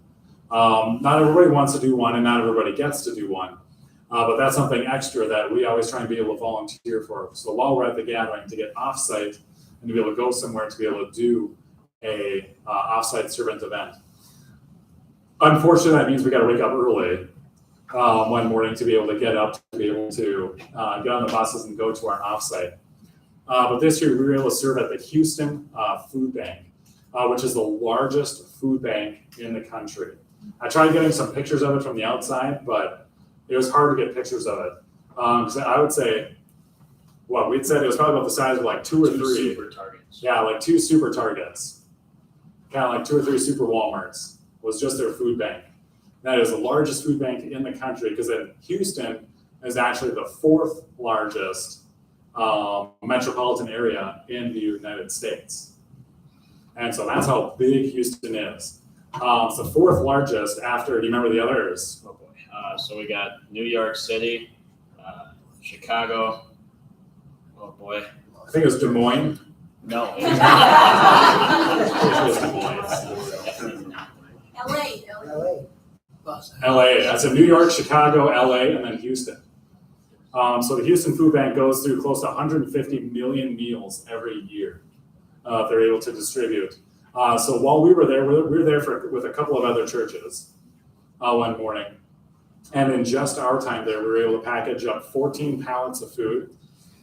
Not everybody wants to do one and not everybody gets to do one, but that's something extra that we always try and be able to volunteer for. So while we're at the gathering, to get off-site and to be able to go somewhere to be able to do a off-site servant event. Unfortunately, that means we got to wake up early one morning to be able to get up, to be able to get on the buses and go to our off-site. But this year we were able to serve at the Houston Food Bank, which is the largest food bank in the country. I tried getting some pictures of it from the outside, but it was hard to get pictures of it. Because I would say, well, we'd said it was probably about the size of like two or three. Super Targets. Yeah, like 2 super Targets. Kind of like 2 or 3 super Walmarts was just their food bank. That is the largest food bank in the country because Houston is actually the 4th largest metropolitan area in the United States. And so that's how big Houston is. It's the 4th largest after, do you remember the others? Oh boy. So we got New York City, Chicago. Oh boy. I think it was Des Moines. No. LA. That's in New York, Chicago, LA, and then Houston. So the Houston Food Bank goes through close to 150 million meals every year they're able to distribute. So while we were there, we were there with a couple of other churches one morning. And in just our time there, we were able to package up 14 pallets of food,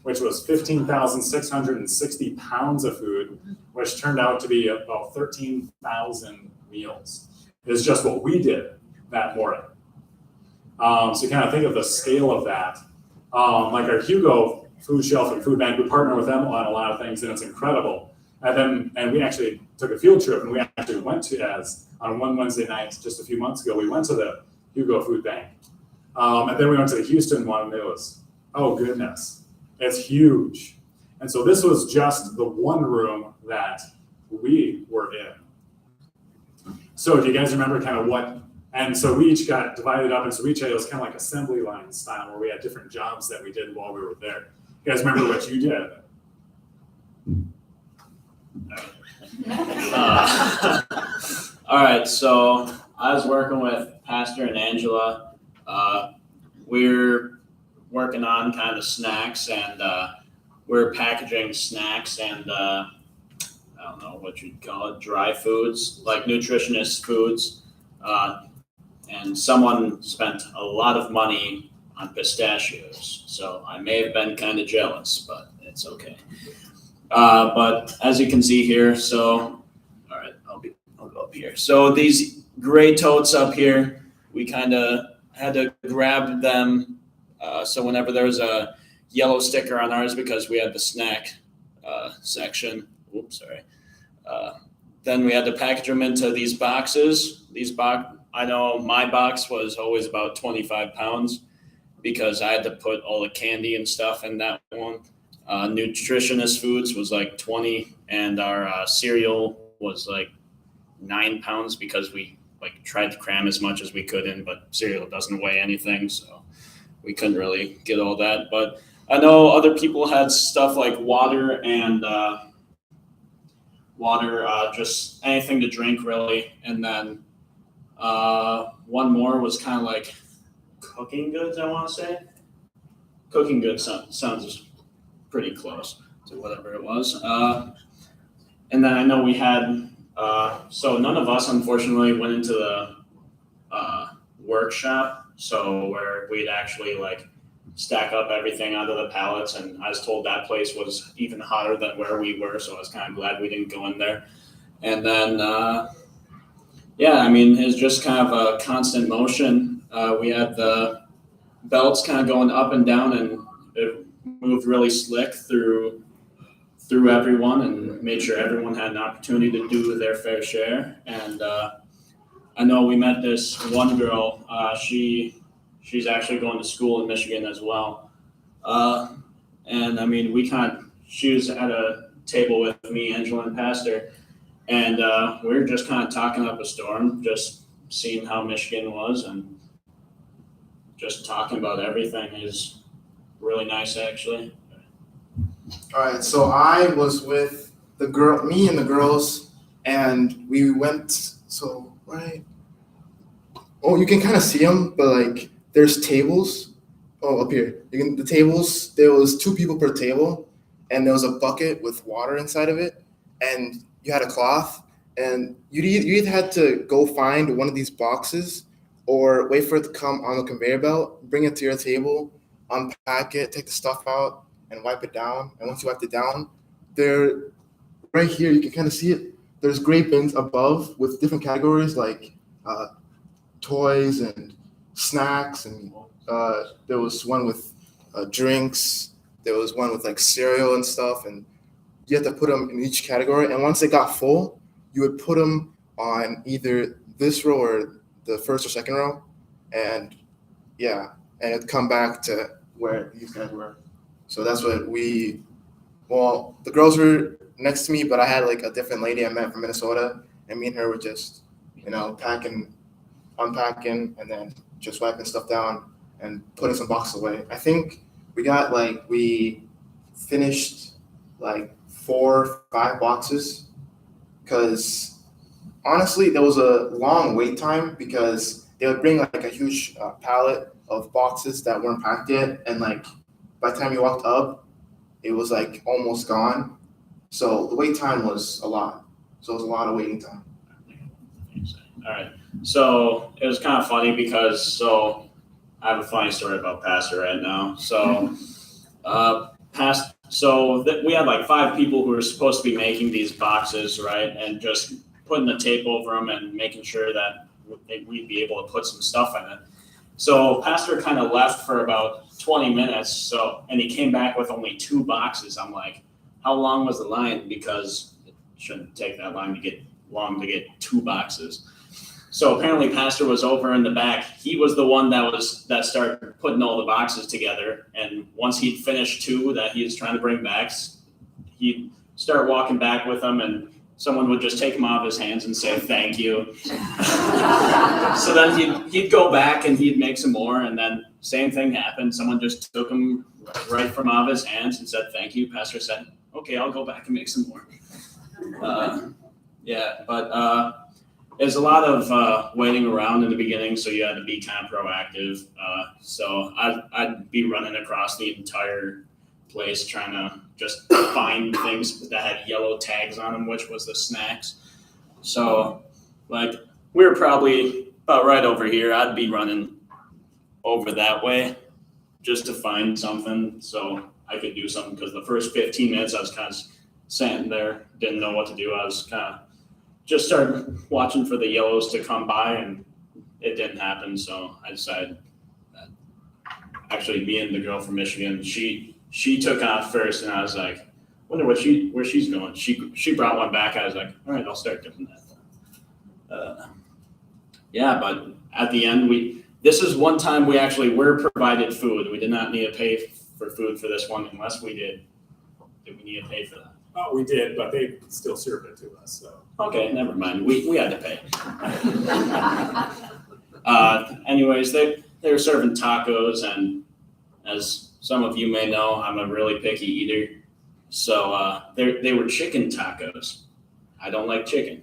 which was 15,660 pounds of food, which turned out to be about 13,000 meals. It's just what we did that morning. So you kind of think of the scale of that. Like our Hugo Food Shelf and Food Bank, we partner with them on a lot of things, and it's incredible. And we actually took a field trip, and we actually went to, on one Wednesday night just a few months ago, we went to the Hugo Food Bank. And then we went to the Houston one, and it was, oh goodness, it's huge. And so this was just the one room that we were in. So do you guys remember kind of what, and so we each got divided up, and so each had, it was kind of like assembly line style where we had different jobs that we did while we were there. You guys remember what you did? All right, so I was working with Pastor and Angela. We're working on kind of snacks, and we're packaging snacks and I don't know what you'd call it, dry foods, like nutritionist foods. And someone spent a lot of money on pistachios, so I may have been kind of jealous, but it's okay. But as you can see here, so, all right, I'll go up here. So these gray totes up here, we kind of had to grab them. So whenever there was a yellow sticker on ours, because we had the snack section, then we had to package them into these boxes. I know my box was always about 25 pounds because I had to put all the candy and stuff in that one. Nutritionist foods was like 20, and our cereal was like 9 pounds because we like tried to cram as much as we could in, but cereal doesn't weigh anything, so we couldn't really get all that. But I know other people had stuff like water and just anything to drink really, and then one more was kind of like cooking goods, I want to say. Cooking goods sounds pretty close to whatever it was. And then I know we had, so none of us unfortunately went into the workshop, so where we'd actually like stack up everything onto the pallets, and I was told that place was even hotter than where we were, so I was kind of glad we didn't go in there. And then, yeah, I mean, it's just kind of a constant motion. We had the belts kind of going up and down, and it moved really slick through through everyone and made sure everyone had an opportunity to do their fair share. And I know we met this one girl. She's actually going to school in Michigan as well. And I mean, she was at a table with me, Angela, and Pastor, and we were just kind of talking up a storm, just seeing how Michigan was, and just talking about everything is really nice, actually. All right, so I was with me and the girls, and we went. So right. Oh, you can kind of see them, but like there's tables. Oh, up here. The tables. There was 2 people per table, and there was a bucket with water inside of it, and you had a cloth, and you either had to go find one of these boxes, or wait for it to come on the conveyor belt, bring it to your table, unpack it, take the stuff out, and wipe it down. And once you wiped it down, there, right here, you can kind of see it. There's gray bins above with different categories like toys and snacks, and there was one with drinks. There was one with like cereal and stuff, and you had to put them in each category. And once they got full, you would put them on either this row or the first or second row, and yeah, and it'd come back to where these guys were. So that's what the girls were next to me, but I had like a different lady I met from Minnesota, and me and her were just, unpacking, and then just wiping stuff down and putting some boxes away. I think we finished like 4 or 5 boxes, because honestly, there was a long wait time, because they would bring like a huge pallet of boxes that weren't packed yet, and like by the time you walked up, it was like almost gone. So the wait time was a lot. So it was a lot of waiting time. All right. So it was kind of funny because I have a funny story about Pastor right now. So we had like 5 people who were supposed to be making these boxes, right, and just putting the tape over them and making sure that we'd be able to put some stuff in it. So Pastor kind of left for about 20 minutes, and he came back with only 2 boxes. I'm like, how long was the line? Because it shouldn't take that long to get 2 boxes. So apparently Pastor was over in the back. He was the one that started putting all the boxes together. And once he'd finished 2 that he was trying to bring back, he'd start walking back with them, and someone would just take them off his hands and say, thank you. So then he'd go back and he'd make some more, and then same thing happened. Someone just took them right from off his hands and said, thank you. Pastor said, okay, I'll go back and make some more. There's a lot of waiting around in the beginning, so you had to be kind of proactive. So I'd be running across the entire place trying to just find things that had yellow tags on them, which was the snacks. So like we were probably about right over here. I'd be running over that way just to find something so I could do something, because the first 15 minutes I was kind of sitting there, didn't know what to do. I was kind of just started watching for the yellows to come by, and it didn't happen. So I decided that actually me and the girl from Michigan, she took off first, and I was like, wonder where she's going. She brought one back. I was like, all right, I'll start doing that. But at the end, this is one time we actually were provided food. We did not need to pay for food for this one, unless we did. Did we need to pay for that? Oh, we did, but they still served it to us, so. Okay, never mind. We had to pay. Anyways, they were serving tacos, and as some of you may know, I'm a really picky eater. So they were chicken tacos. I don't like chicken.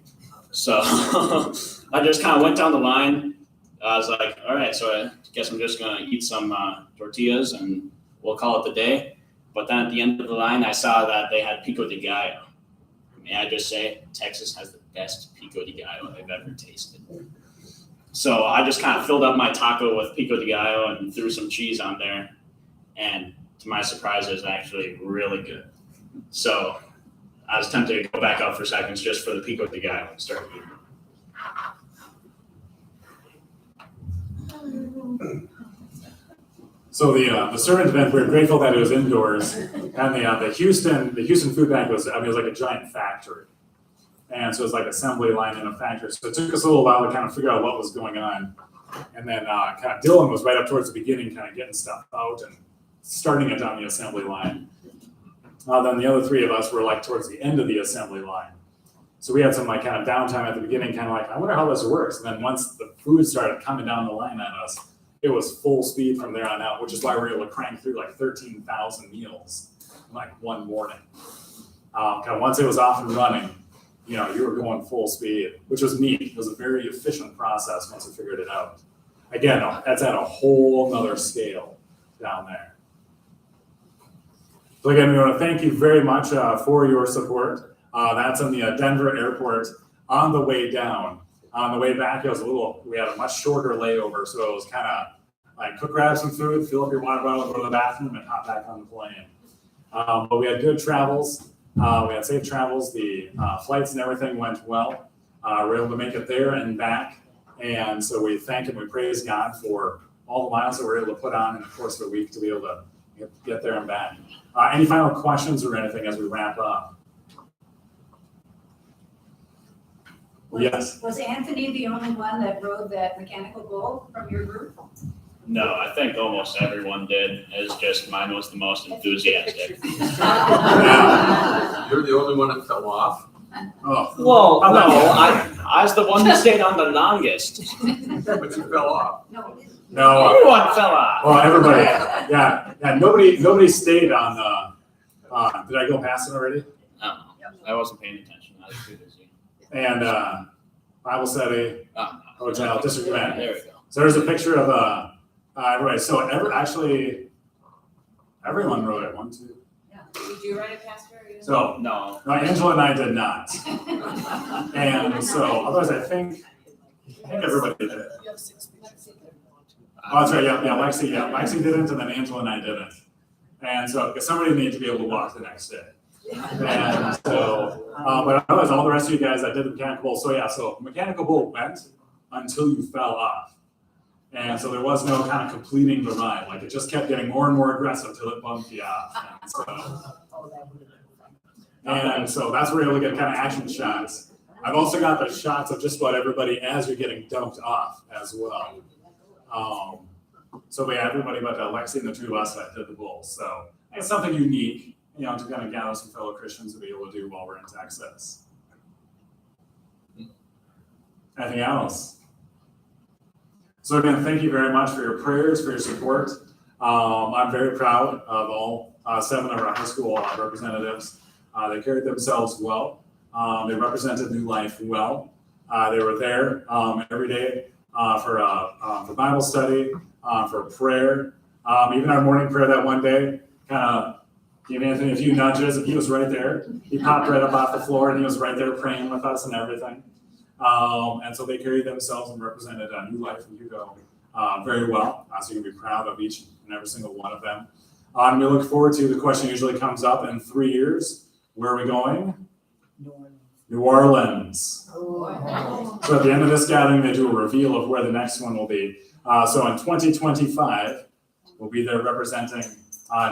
So I just kind of went down the line. I was like, all right, so I guess I'm just going to eat some tortillas and we'll call it the day. But then at the end of the line, I saw that they had pico de gallo. May I just say, Texas has the best pico de gallo I've ever tasted. So I just kind of filled up my taco with pico de gallo and threw some cheese on there. And to my surprise, it was actually really good. So I was tempted to go back out for seconds just for the pico de gallo and start eating. So the servant event, we were grateful that it was indoors, and the Houston food bank was, it was like a giant factory, and so it was like assembly line in a factory. So it took us a little while to kind of figure out what was going on, and then kind of Dylan was right up towards the beginning, kind of getting stuff out and starting it on the assembly line. Then the other three of us were like towards the end of the assembly line. So we had some like kind of downtime at the beginning, kind of like, I wonder how this works. And then once the food started coming down the line at us, it was full speed from there on out, which is why we were able to crank through like 13,000 meals in like one morning. Kind of once it was off and running, you were going full speed, which was neat. It was a very efficient process once we figured it out. Again, that's at a whole nother scale down there. So again, we want to thank you very much for your support. That's in the Denver airport on the way down. On the way back, we had a much shorter layover, so it was kind of like grab some food, fill up your water bottle, go to the bathroom, and hop back on the plane. But we had good travels. We had safe travels. The flights and everything went well. We were able to make it there and back. And so we thank and we praise God for all the miles that we're able to put on in the course of a week to be able to get there and back. Any final questions or anything as we wrap up? Yes. Was Anthony the only one that rode that mechanical bull from your group? No, I think almost everyone did. It's just mine was the most enthusiastic. You're the only one that fell off. Oh. Well, no, I was the one that stayed on the longest. But you fell off. No. Everyone fell off. Well, everybody, yeah. Nobody stayed on the. Did I go past it already? No, I wasn't paying attention. I was too busy. And Bible study, hotel, district event. There we go. So there's a picture of everybody. So everyone wrote it. 1, 2. Yeah. Did you write it, Pastor? So No. Angela and I did not. And so otherwise, I think everybody did it. Oh, that's right. Yeah, Lexi. Yeah, Lexi didn't, and then Angela and I didn't. And so because somebody needs to be able to walk the next day. And so, but otherwise, all the rest of you guys that did the mechanical bull. So yeah, so mechanical bull went until you fell off. And so there was no kind of completing the ride. Like it just kept getting more and more aggressive until it bumped you off. And so that's where you're able to get kind of action shots. I've also got the shots of just about everybody as you're getting dumped off as well. So we had everybody but Lexi and the two of us that did the bull. So it's something unique, to kind of gather some fellow Christians to be able to do while we're in Texas. Anything else? So again, thank you very much for your prayers, for your support. I'm very proud of all 7 of our high school representatives. They carried themselves well. They represented New Life well. They were there every day for Bible study, for prayer. Even our morning prayer that one day kind of gave Anthony a few nudges, and he was right there. He popped right up off the floor, and he was right there praying with us and everything. And so they carried themselves and represented New Life and Hugo very well. So you can be proud of each and every single one of them. And we look forward to, the question usually comes up in 3 years, where are we going? New Orleans. So at the end of this gathering, they do a reveal of where the next one will be. So in 2025, we'll be there representing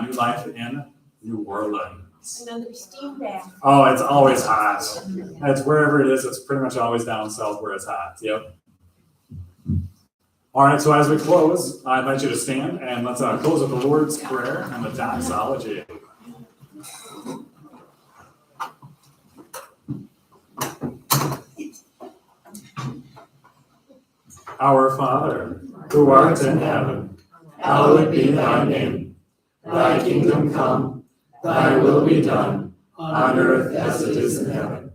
New Life in New Orleans. Another steam bath. Oh, it's always hot. It's wherever it is, it's pretty much always down south where it's hot. Yep. All right, so as we close, I invite you to stand and let's close with the Lord's Prayer and the doxology. Our Father, who art in heaven, hallowed be thy name. Thy kingdom come, thy will be done, on earth as it is in heaven.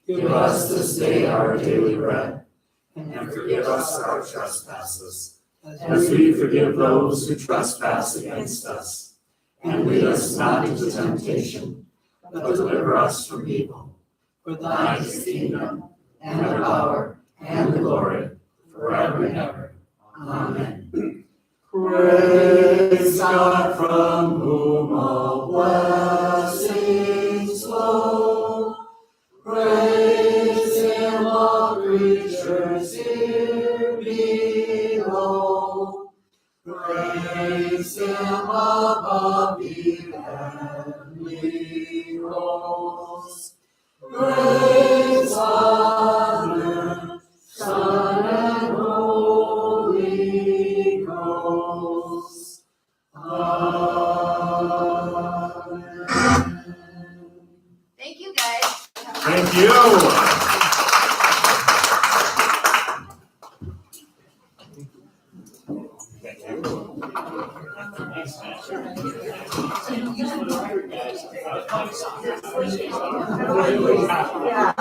Give us this day our daily bread, and forgive us our trespasses, as we forgive those who trespass against us. And lead us not into temptation, but deliver us from evil. For thine is the kingdom, and the power, and the glory, forever and ever. Amen. Praise God, from whom all blessings flow. Praise Him, all creatures here below. Praise him above the heavenly hosts. Praise Father, Son, and Holy Ghost. Amen. Thank you, guys. Thank you. Yeah.